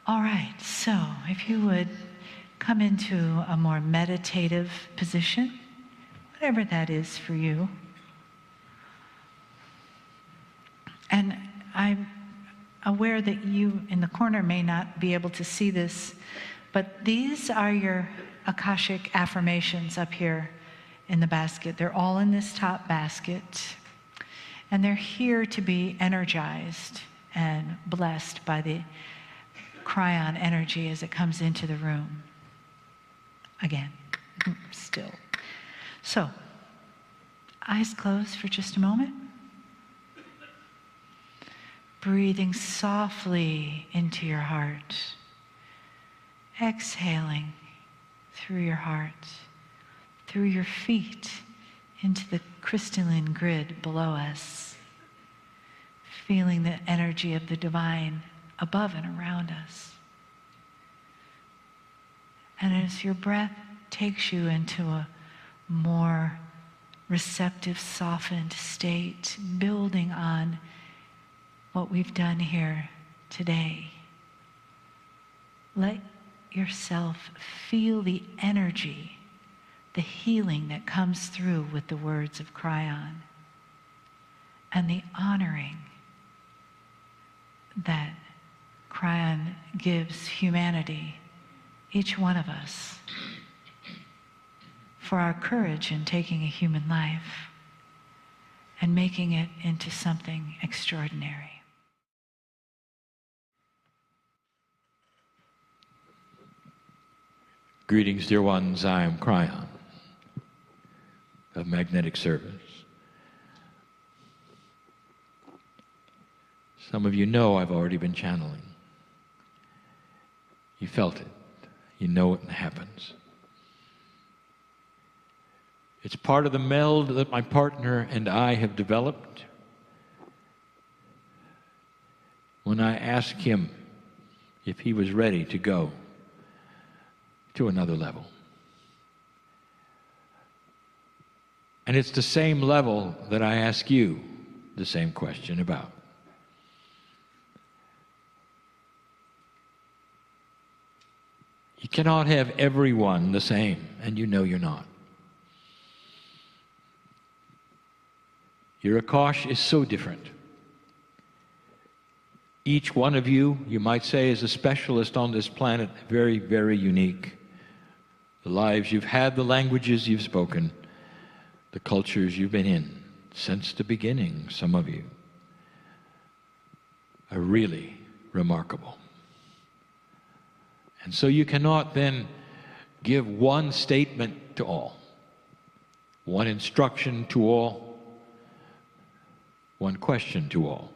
All right, so if you would come into a more meditative position, whatever that is for you. And I'm aware that you in the corner may not be able to see this, but these are your Akashic affirmations up here in the basket. They're all in this top basket, and they're here to be energized and blessed by the Kryon energy as it comes into the room. Again, still. So, eyes closed for just a moment. Breathing softly into your heart. Exhaling through your heart, through your feet, into the crystalline grid below us. Feeling the energy of the divine above and around us. And as your breath takes you into a more receptive, softened state, building on what we've done here today, let yourself feel the energy, the healing that comes through with the words of Kryon, and the honoring that Kryon gives humanity, each one of us, for our courage in taking a human life and making it into something extraordinary. Greetings, dear ones. I am Kryon of Magnetic Service. Some of you know I've already been channeling. You felt it. You know it happens. It's part of the meld that my partner and I have developed. When I asked him if he was ready to go to another level. And it's the same level that I ask you the same question about. You cannot have everyone the same, and you know you're not. Your Akash is so different. Each one of you, you might say, is a specialist on this planet, very, very unique. The lives you've had, the languages you've spoken, the cultures you've been in since the beginning, some of you, are really remarkable. And so you cannot then give one statement to all, one instruction to all, one question to all.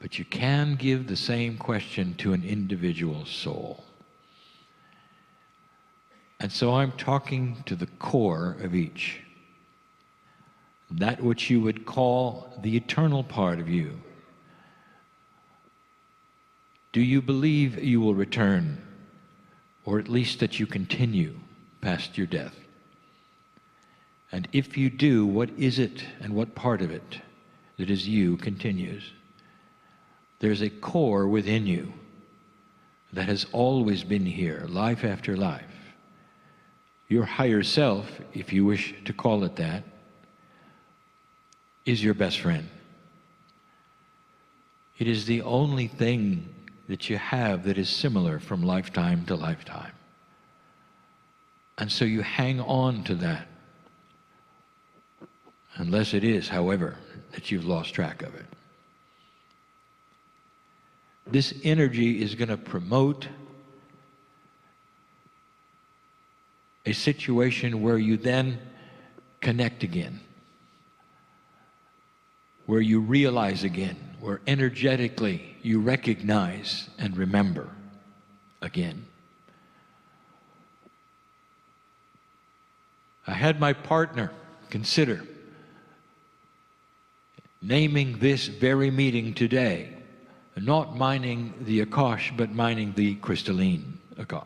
But you can give the same question to an individual soul. And so I'm talking to the core of each, that which you would call the eternal part of you. Do you believe you will return, or at least that you continue past your death? And if you do, what is it and what part of it that is you continues? There's a core within you that has always been here, life after life. Your higher self, if you wish to call it that, is your best friend. It is the only thing that you have that is similar from lifetime to lifetime. And so you hang on to that. Unless it is, however, that you've lost track of it. This energy is going to promote a situation where you then connect again, where you realize again, where energetically you recognize and remember again. I had my partner consider naming this very meeting today, not mining the Akash, but mining the crystalline Akash.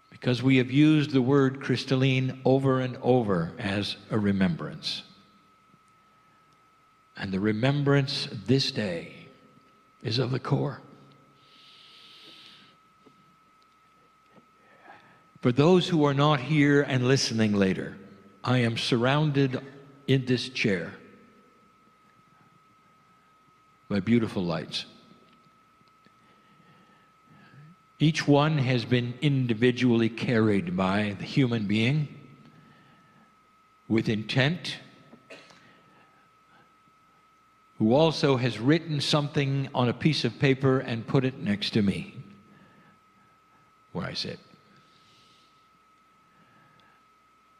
Because we have used the word crystalline over and over as a remembrance. And the remembrance this day is of the core. For those who are not here and listening later, I am surrounded in this chair by beautiful lights. Each one has been individually carried by the human being with intent, who also has written something on a piece of paper and put it next to me where I sit.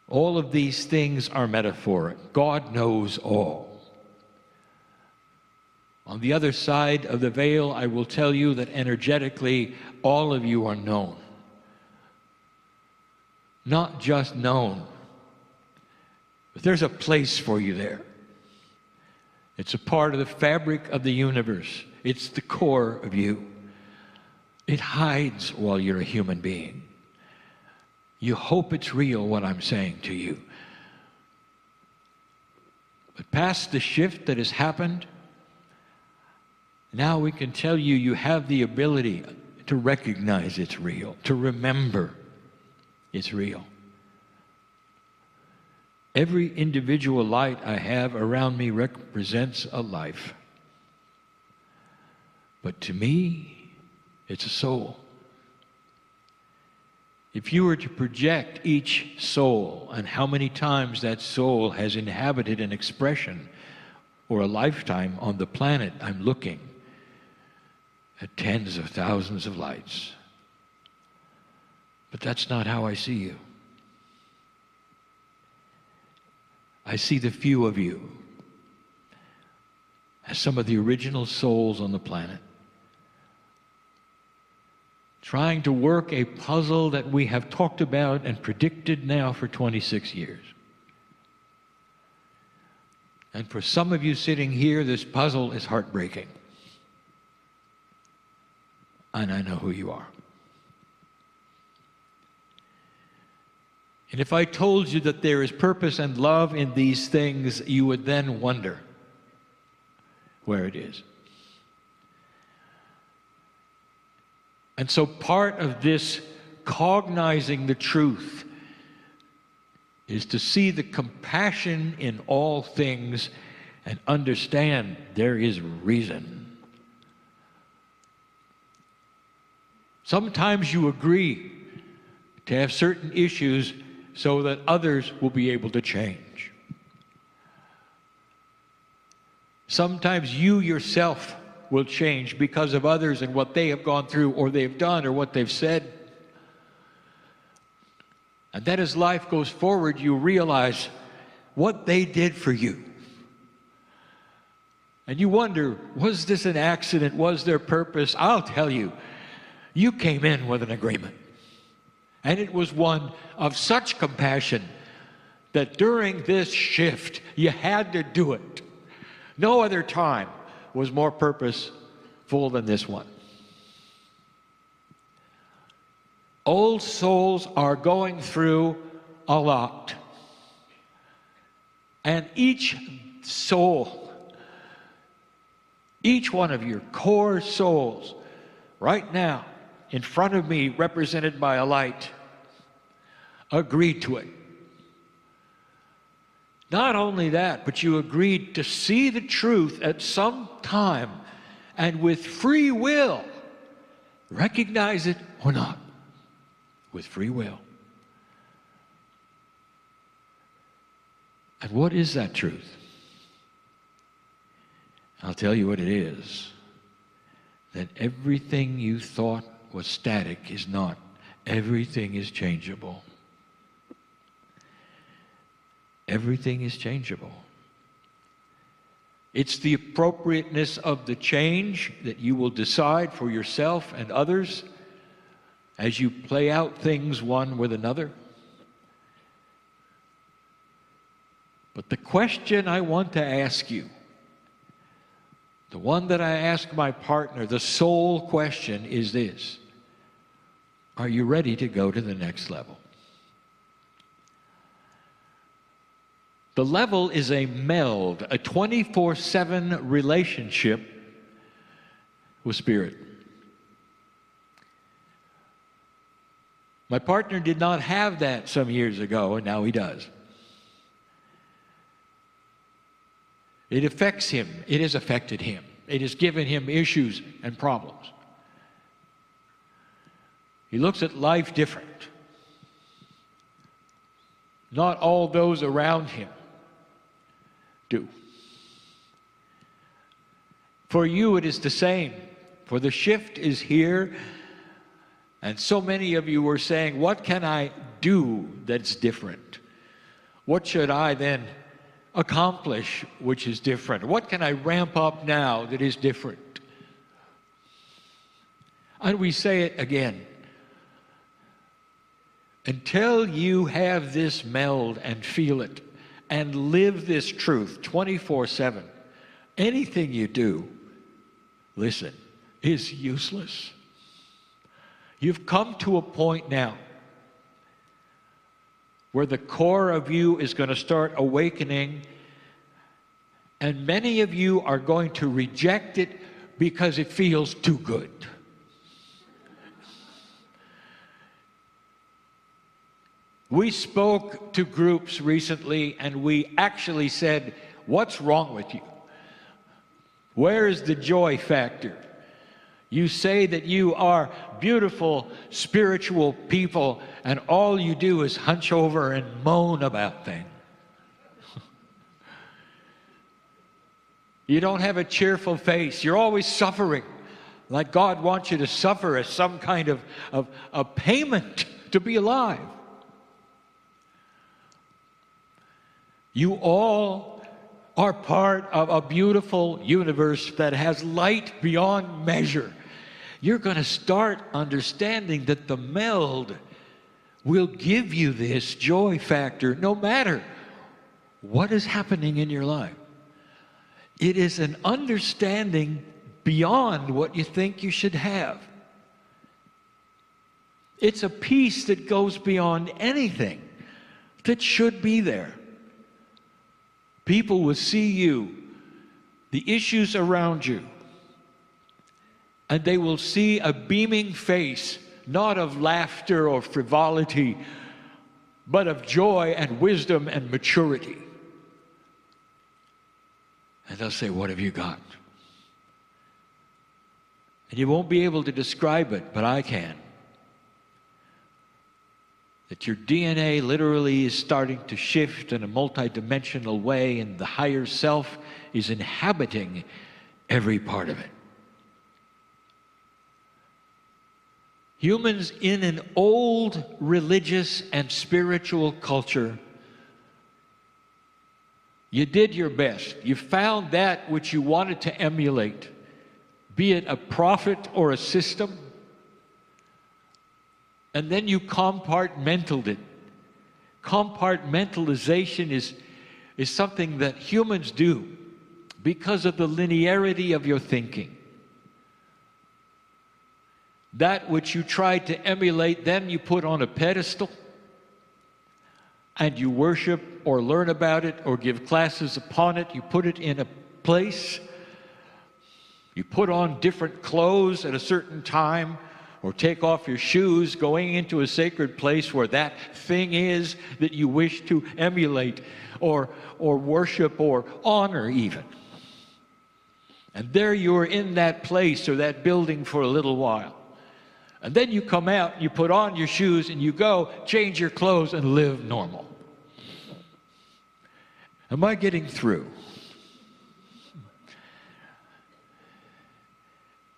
All of these things are metaphoric. God knows all. On the other side of the veil, I will tell you that energetically, all of you are known. Not just known, but there's a place for you there. It's a part of the fabric of the universe. It's the core of you. It hides while you're a human being. You hope it's real, what I'm saying to you. But past the shift that has happened, now we can tell you, you have the ability to recognize it's real, to remember it's real. Every individual light I have around me represents a life. But to me, it's a soul. If you were to project each soul and how many times that soul has inhabited an expression or a lifetime on the planet, I'm looking at tens of thousands of lights. But that's not how I see you. I see the few of you as some of the original souls on the planet, trying to work a puzzle that we have talked about and predicted now for 26 years. And for some of you sitting here, this puzzle is heartbreaking. And I know who you are. And if I told you that there is purpose and love in these things, you would then wonder where it is. And so part of this cognizing the truth is to see the compassion in all things and understand there is reason. Sometimes you agree to have certain issues so that others will be able to change. Sometimes you yourself will change because of others and what they have gone through or they've done or what they've said. And then as life goes forward, you realize what they did for you. And you wonder, was this an accident? Was there purpose? I'll tell you, you came in with an agreement. And it was one of such compassion that during this shift, you had to do it. No other time was more purposeful than this one. Old souls are going through a lot. And each soul, each one of your core souls, right now, in front of me, represented by a light, agreed to it. Not only that, but you agreed to see the truth at some time and with free will, recognize it or not, with free will. And what is that truth? I'll tell you what it is. That everything you thought was static is not. Everything is changeable. Everything is changeable. It's the appropriateness of the change that you will decide for yourself and others as you play out things one with another. But the question I want to ask you, the one that I ask my partner, the soul question is this: are you ready to go to the next level? The level is a meld, a 24/7 relationship with Spirit. My partner did not have that some years ago, and now he does. It affects him. It has affected him. It has given him issues and problems. He looks at life different. Not all those around him do. For you, it is the same. For the shift is here, and so many of you were saying, what can I do that's different? What should I then accomplish which is different? What can I ramp up now that is different? And we say it again. Until you have this meld and feel it and live this truth 24/7, anything you do, listen, is useless. You've come to a point now where the core of you is going to start awakening, and many of you are going to reject it because it feels too good. We spoke to groups recently, and we actually said, what's wrong with you? Where is the joy factor? You say that you are beautiful, spiritual people, and all you do is hunch over and moan about things. You don't have a cheerful face. You're always suffering, like God wants you to suffer as some kind of payment to be alive. You all are part of a beautiful universe that has light beyond measure. You're going to start understanding that the meld will give you this joy factor no matter what is happening in your life. It is an understanding beyond what you think you should have. It's a peace that goes beyond anything that should be there. People will see you, the issues around you, and they will see a beaming face, not of laughter or frivolity, but of joy and wisdom and maturity. And they'll say, what have you got? And you won't be able to describe it, but I can. That your DNA literally is starting to shift in a multidimensional way, and the higher self is inhabiting every part of it. Humans in an old religious and spiritual culture, you did your best. You found that which you wanted to emulate, be it a prophet or a system, and then you compartmentaled it. Compartmentalization is something that humans do because of the linearity of your thinking. That which you tried to emulate, then you put on a pedestal, and you worship or learn about it or give classes upon it. You put it in a place. You put on different clothes at a certain time, or take off your shoes going into a sacred place where that thing is that you wish to emulate or worship or honor even. And there you're in that place or that building for a little while. And then you come out, you put on your shoes, and you go change your clothes and live normal. Am I getting through?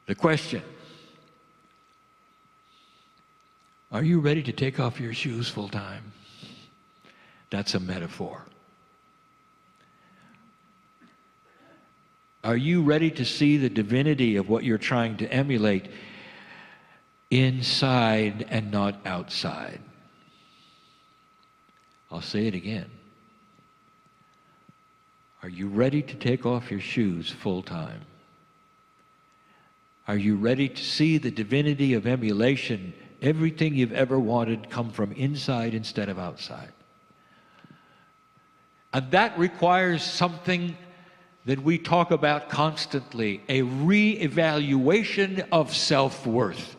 The question: are you ready to take off your shoes full time? That's a metaphor. Are you ready to see the divinity of what you're trying to emulate inside and not outside? I'll say it again. Are you ready to take off your shoes full time? Are you ready to see the divinity of emulation, everything you've ever wanted, come from inside instead of outside? And that requires something that we talk about constantly, a re-evaluation of self-worth.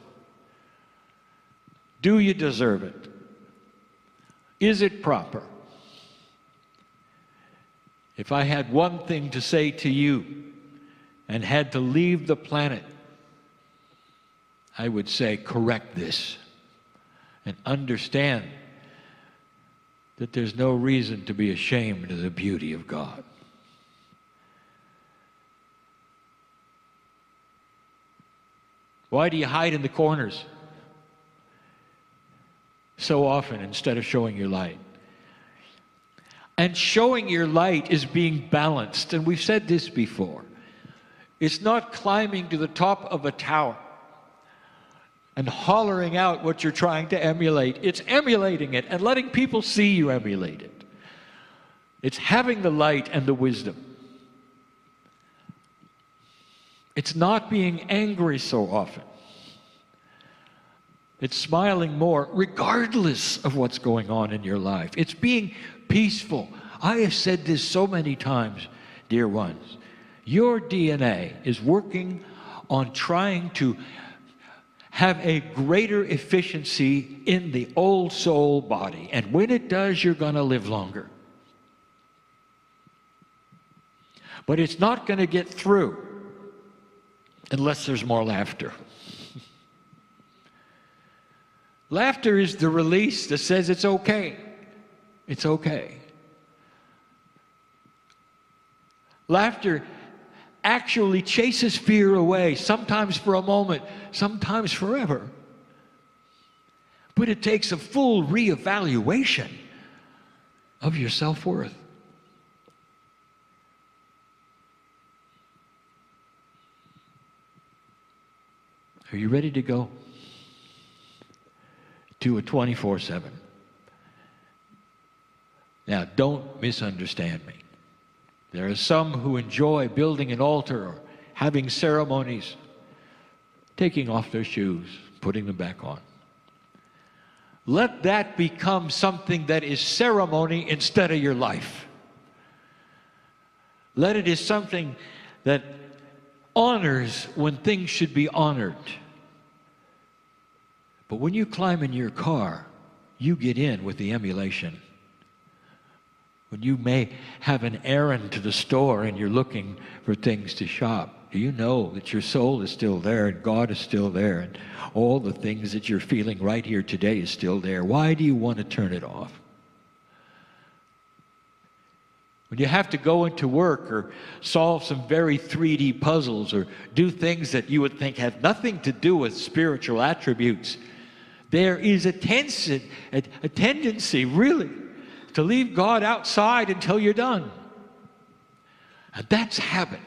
Do you deserve it? Is it proper? If I had one thing to say to you and had to leave the planet, I would say, correct this and understand that there's no reason to be ashamed of the beauty of God. Why do you hide in the corners so often instead of showing your light? And showing your light is being balanced. And we've said this before. It's not climbing to the top of a tower and hollering out what you're trying to emulate. It's emulating it and letting people see you emulate it. It's having the light and the wisdom. It's not being angry so often. It's smiling more regardless of what's going on in your life. It's being peaceful. I have said this so many times, dear ones. Your DNA is working on trying to have a greater efficiency in the old soul body. And when it does, you're going to live longer. But it's not going to get through unless there's more laughter. Laughter is the release that says it's okay. It's okay. Laughter actually chases fear away, sometimes for a moment, sometimes forever. But it takes a full reevaluation of your self-worth. Are you ready to go to a 24/7? Now, don't misunderstand me. There are some who enjoy building an altar or having ceremonies, taking off their shoes, putting them back on. Let that become something that is ceremony instead of your life. Let it is something that honors when things should be honored. But when you climb in your car, you get in with the emulation. When you may have an errand to the store and you're looking for things to shop, do you know that your soul is still there and God is still there and all the things that you're feeling right here today is still there? Why do you want to turn it off? When you have to go into work or solve some very 3D puzzles or do things that you would think have nothing to do with spiritual attributes, there is a tendency, really, to leave God outside until you're done. And that's habit.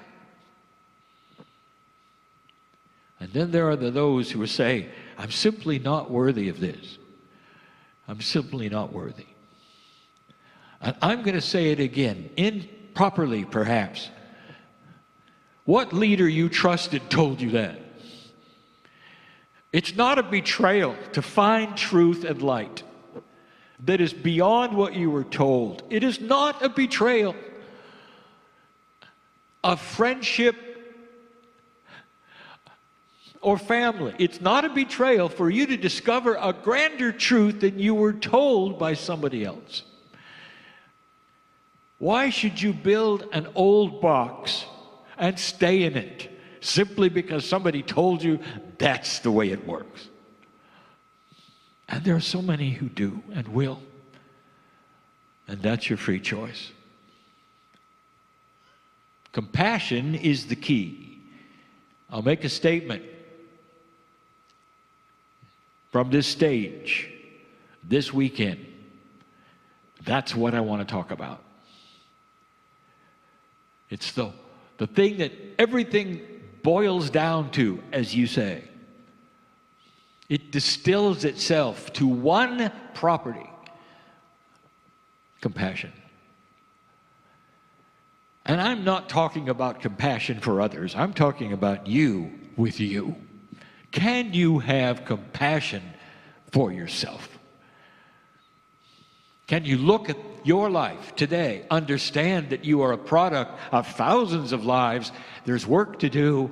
And then there are those who will say, I'm simply not worthy of this. I'm simply not worthy. And I'm going to say it again, improperly perhaps. What leader you trusted told you that? It's not a betrayal to find truth and light that is beyond what you were told. It is not a betrayal of friendship or family. It's not a betrayal for you to discover a grander truth than you were told by somebody else. Why should you build an old box and stay in it simply because somebody told you that's the way it works? And there are so many who do and will. And that's your free choice. Compassion is the key. I'll make a statement from this stage this weekend. That's what I want to talk about. It's the thing that everything boils down to, as you say. It distills itself to one property: compassion. And I'm not talking about compassion for others. I'm talking about you with you. Can you have compassion for yourself? Can you look at your life today, understand that you are a product of thousands of lives? There's work to do,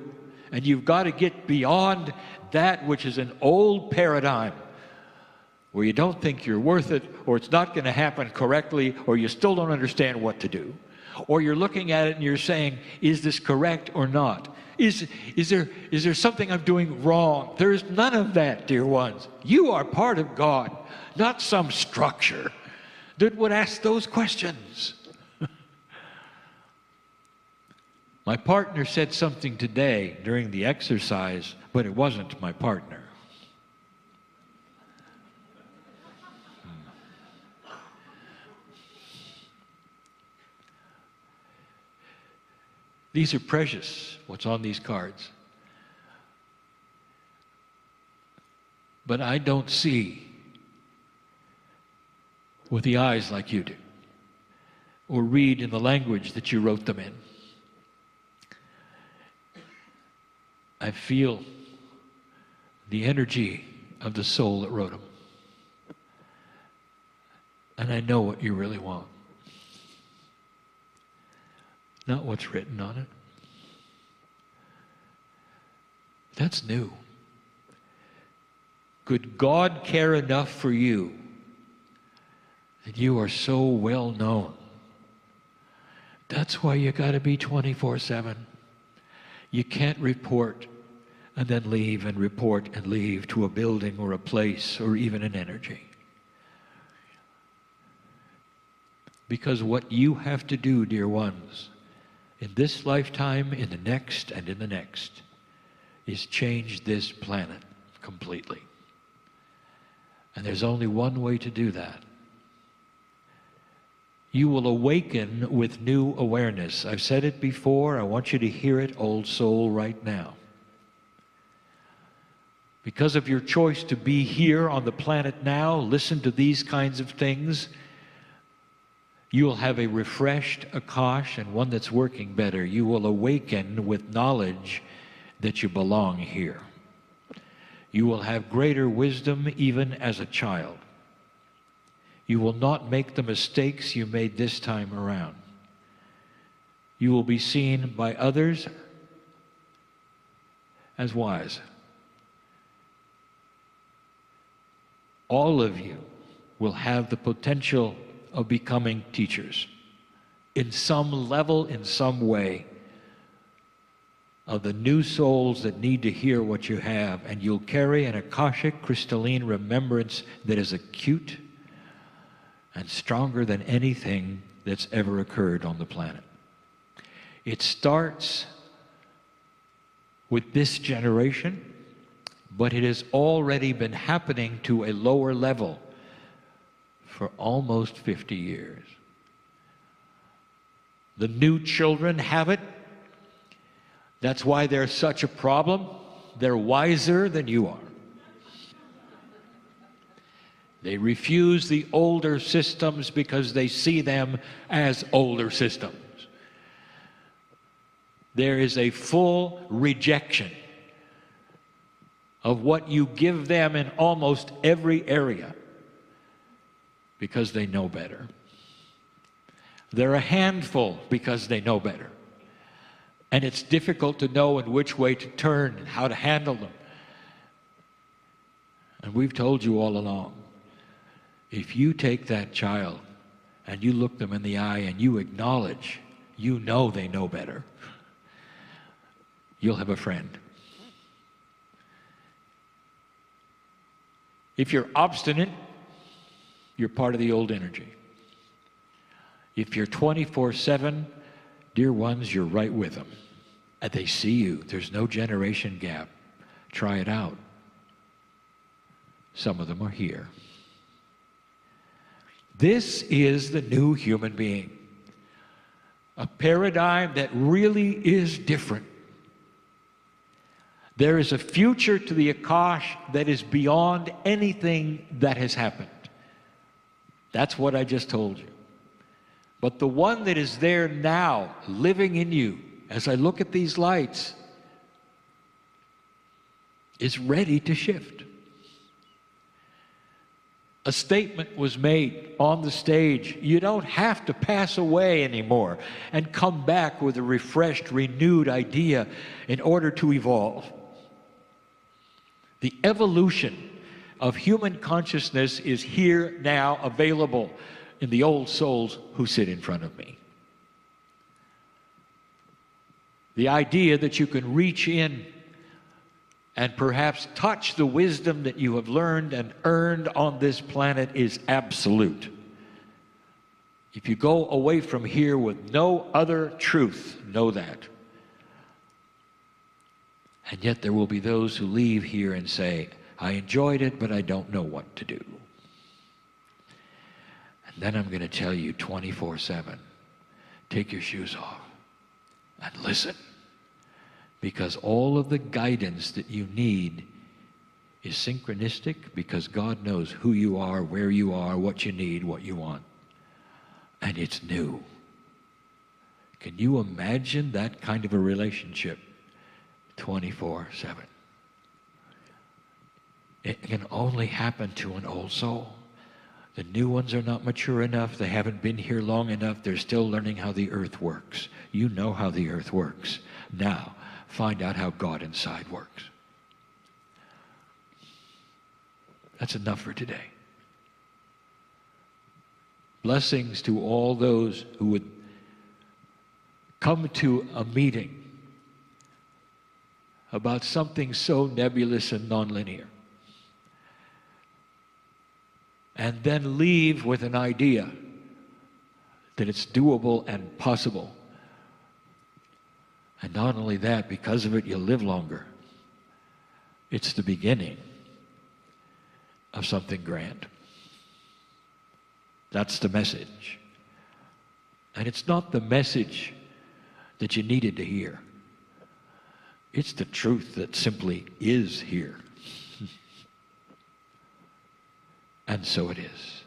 and you've got to get beyond that which is an old paradigm where you don't think you're worth it, or it's not going to happen correctly, or you still don't understand what to do. Or you're looking at it and you're saying, is this correct or not? Is there something I'm doing wrong? There is none of that, dear ones. You are part of God, not some structure that would ask those questions. My partner said something today during the exercise, but it wasn't my partner. These are precious, what's on these cards. But I don't see with the eyes like you do, or read in the language that you wrote them in. I feel the energy of the soul that wrote them. And I know what you really want. Not what's written on it. That's new. Could God care enough for you that you are so well known? That's why you got to be 24/7. You can't report and then leave and report and leave to a building or a place or even an energy. Because what you have to do, dear ones, in this lifetime, in the next, and in the next, is change this planet completely. And there's only one way to do that. You will awaken with new awareness. I've said it before. I want you to hear it, old soul, right now. Because of your choice to be here on the planet now, listen to these kinds of things. You'll have a refreshed Akash and one that's working better. You will awaken with knowledge that you belong here. You will have greater wisdom even as a child. You will not make the mistakes you made this time around. You will be seen by others as wise. All of you will have the potential of becoming teachers in some level, in some way, of the new souls that need to hear what you have, and you'll carry an Akashic crystalline remembrance that is acute and stronger than anything that's ever occurred on the planet. It starts with this generation, but it has already been happening to a lower level for almost 50 years. The new children have it. That's why they're such a problem. They're wiser than you are. They refuse the older systems because they see them as older systems. There is a full rejection of what you give them in almost every area because they know better. They're a handful because they know better. And it's difficult to know in which way to turn and how to handle them. And we've told you all along, if you take that child and you look them in the eye and you acknowledge, you know they know better, you'll have a friend. If you're obstinate, you're part of the old energy. If you're 24/7, dear ones, you're right with them. And they see you. There's no generation gap. Try it out. Some of them are here. This is the new human being. A paradigm that really is different. There is a future to the Akash that is beyond anything that has happened. That's what I just told you. But the one that is there now, living in you, as I look at these lights, is ready to shift. a statement was made on the stage. You don't have to pass away anymore and come back with a refreshed, renewed idea in order to evolve. The evolution of human consciousness is here now, available in the old souls who sit in front of me. The idea that you can reach in and perhaps touch the wisdom that you have learned and earned on this planet is absolute. If you go away from here with no other truth, know that. And yet there will be those who leave here and say, I enjoyed it, but I don't know what to do. And then I'm going to tell you 24/7, take your shoes off and listen. Because all of the guidance that you need is synchronistic, because God knows who you are, where you are, what you need, what you want. And it's new. Can you imagine that kind of a relationship 24/7? It can only happen to an old soul. The new ones are not mature enough. They haven't been here long enough. They're still learning how the earth works. You know how the earth works. Now, find out how God inside works. That's enough for today. Blessings to all those who would come to a meeting about something so nebulous and nonlinear, and then leave with an idea that it's doable and possible. And not only that, because of it, you'll live longer. It's the beginning of something grand. That's the message. And it's not the message that you needed to hear. It's the truth that simply is here. And so it is.